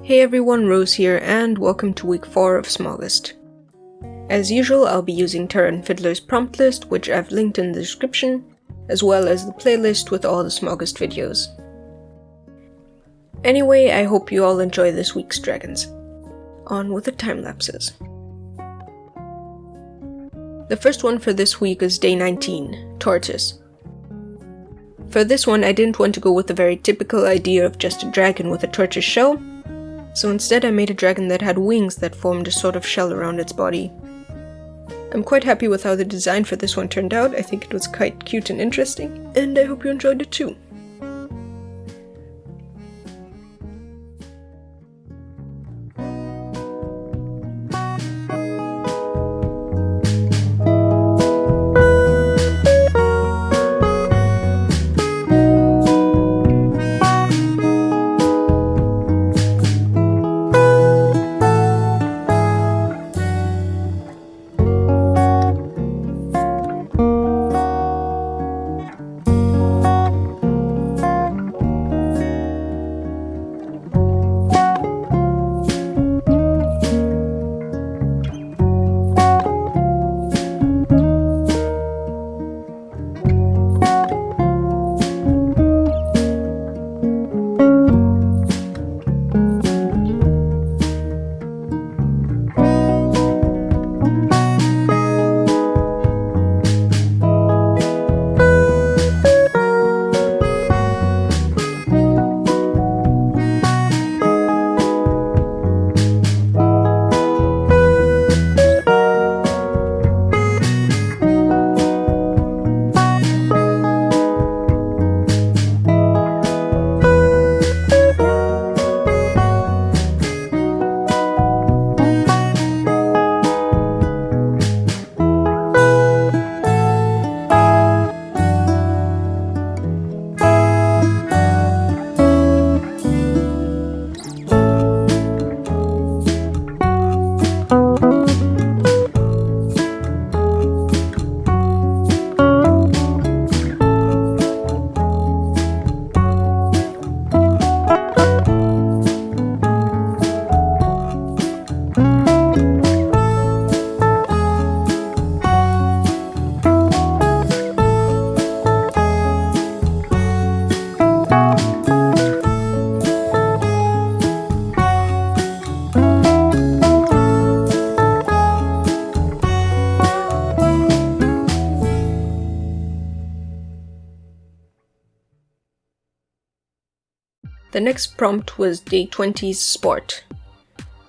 Hey everyone, Rose here, and welcome to week 4 of Smaugust. As usual, I'll be using Terra and Fiddler's prompt list, which I've linked in the description, as well as the playlist with all the Smaugust videos. Anyway, I hope you all enjoy this week's dragons. On with the time lapses. The first one for this week is day 19, Tortoise. For this one, I didn't want to go with the very typical idea of just a dragon with a tortoise shell, so instead I made a dragon that had wings that formed a sort of shell around its body. I'm quite happy with how the design for this one turned out. I think it was quite cute and interesting, and I hope you enjoyed it too. The next prompt was day 20's Sport.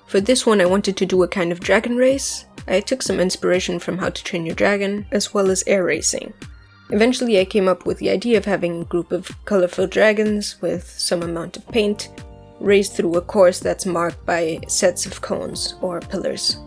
For this one I wanted to do a kind of dragon race. I took some inspiration from How to Train Your Dragon, as well as air racing. Eventually I came up with the idea of having a group of colorful dragons with some amount of paint race through a course that's marked by sets of cones or pillars.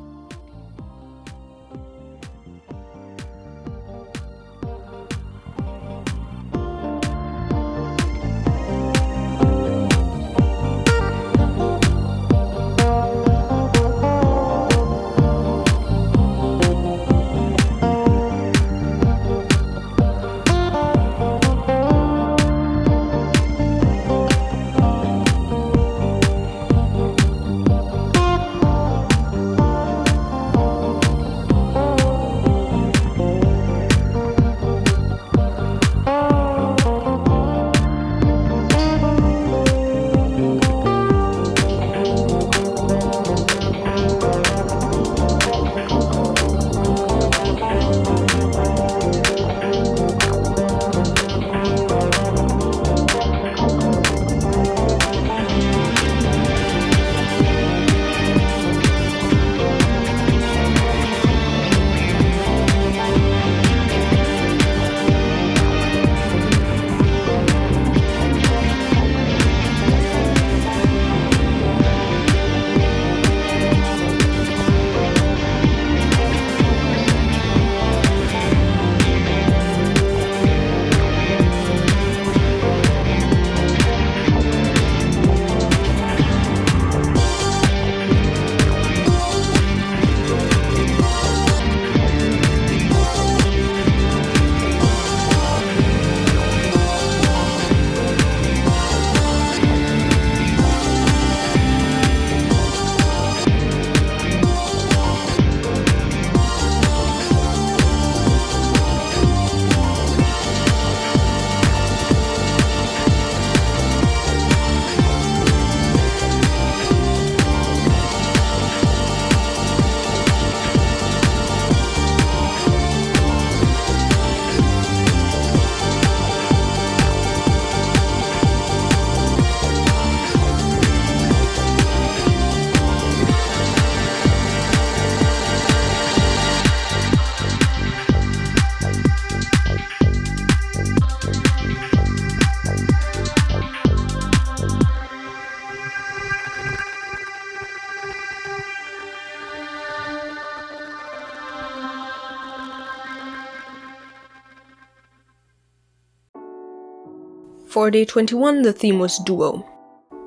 For day 21, the theme was duo.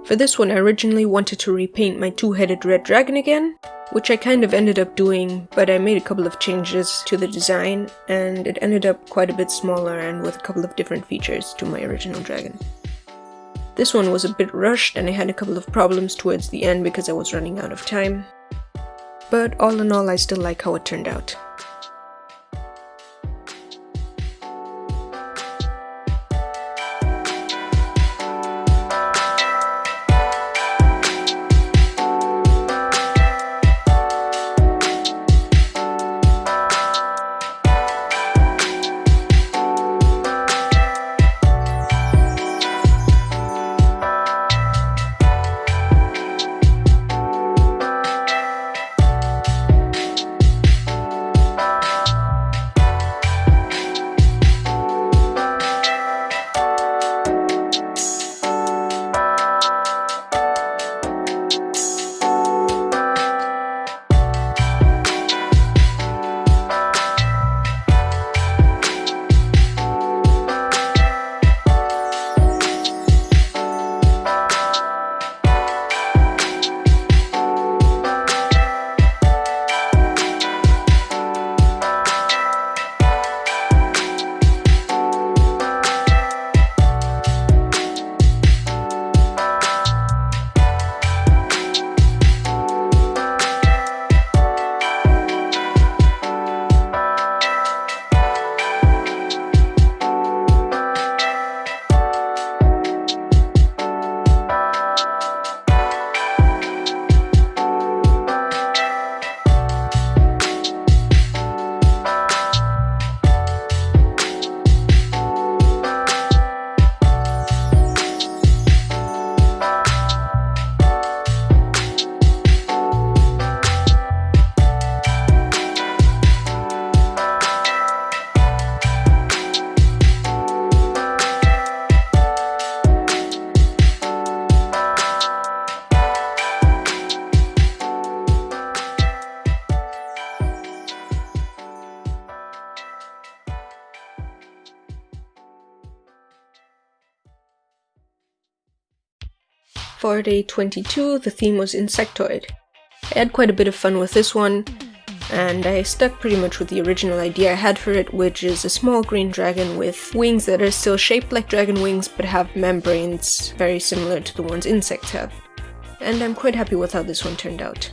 For this one, I originally wanted to repaint my two-headed red dragon again, which I kind of ended up doing, but I made a couple of changes to the design, and it ended up quite a bit smaller and with a couple of different features to my original dragon. This one was a bit rushed, and I had a couple of problems towards the end because I was running out of time. But all in all, I still like how it turned out. For day 22, the theme was insectoid. I had quite a bit of fun with this one, and I stuck pretty much with the original idea I had for it, which is a small green dragon with wings that are still shaped like dragon wings but have membranes very similar to the ones insects have. And I'm quite happy with how this one turned out.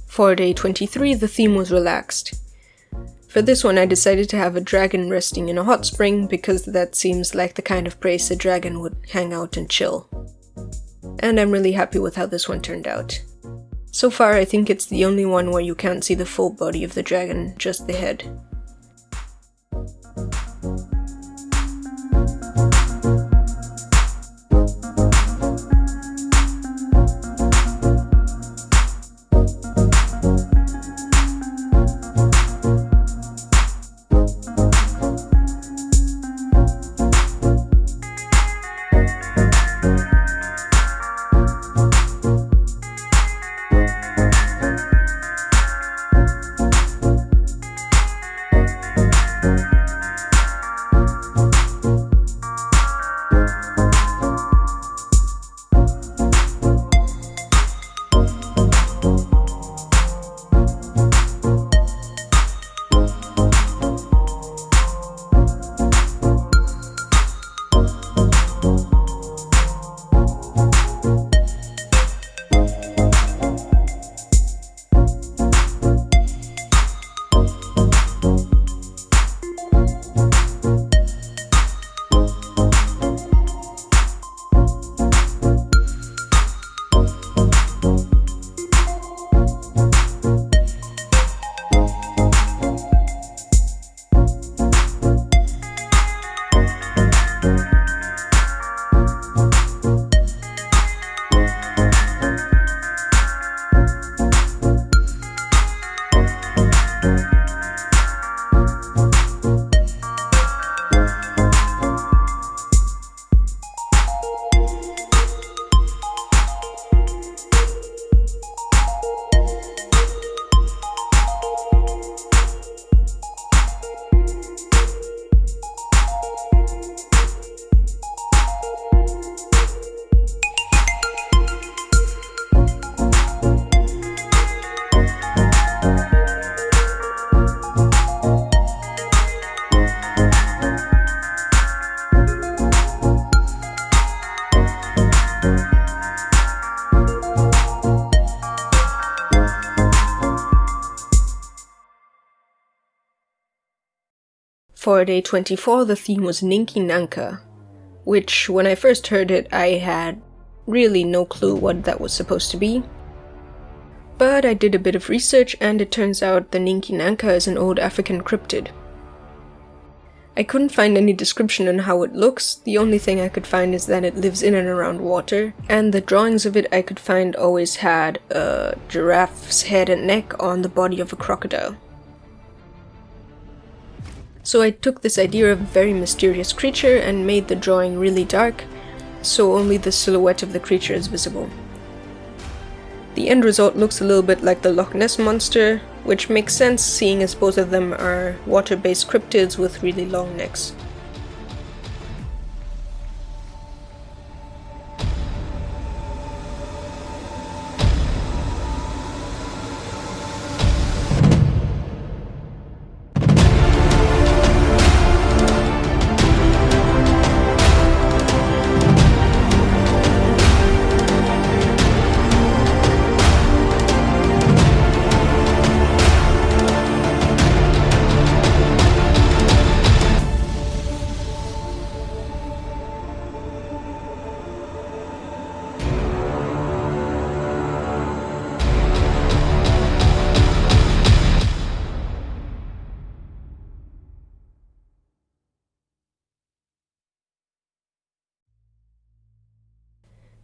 For day 23, the theme was relaxed. For this one, I decided to have a dragon resting in a hot spring because that seems like the kind of place a dragon would hang out and chill. And I'm really happy with how this one turned out. So far, I think it's the only one where you can't see the full body of the dragon, just the head. For day 24, the theme was Ninki Nanka, which, when I first heard it, I had really no clue what that was supposed to be. But I did a bit of research, and it turns out the Ninki Nanka is an old African cryptid. I couldn't find any description on how it looks. The only thing I could find is that it lives in and around water, and the drawings of it I could find always had a giraffe's head and neck on the body of a crocodile. So I took this idea of a very mysterious creature and made the drawing really dark, so only the silhouette of the creature is visible. The end result looks a little bit like the Loch Ness Monster, which makes sense seeing as both of them are water-based cryptids with really long necks.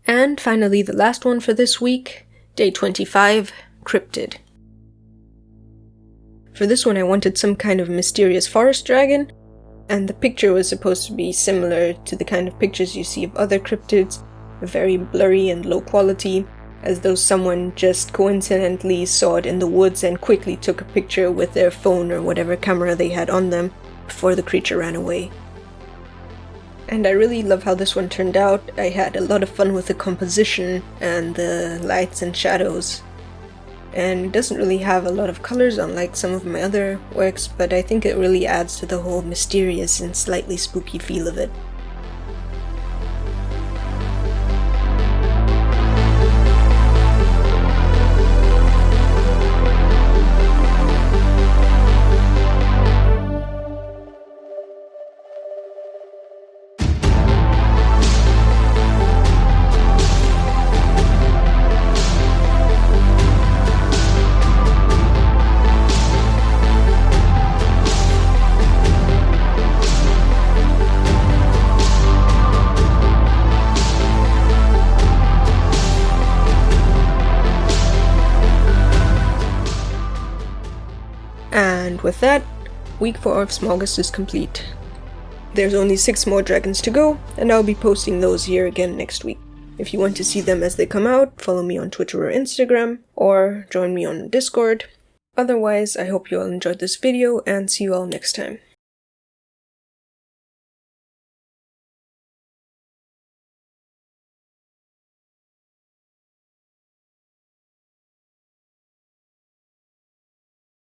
And finally, the last one for this week, day 25, Cryptid. For this one I wanted some kind of mysterious forest dragon, and the picture was supposed to be similar to the kind of pictures you see of other cryptids, very blurry and low quality, as though someone just coincidentally saw it in the woods and quickly took a picture with their phone or whatever camera they had on them before the creature ran away. And I really love how this one turned out. I had a lot of fun with the composition and the lights and shadows. And it doesn't really have a lot of colors unlike some of my other works, but I think it really adds to the whole mysterious and slightly spooky feel of it. with that, week 4 of Smaugust is complete. There's only 6 more dragons to go, and I'll be posting those here again next week. If you want to see them as they come out, follow me on Twitter or Instagram, or join me on Discord. Otherwise, I hope you all enjoyed this video, and see you all next time.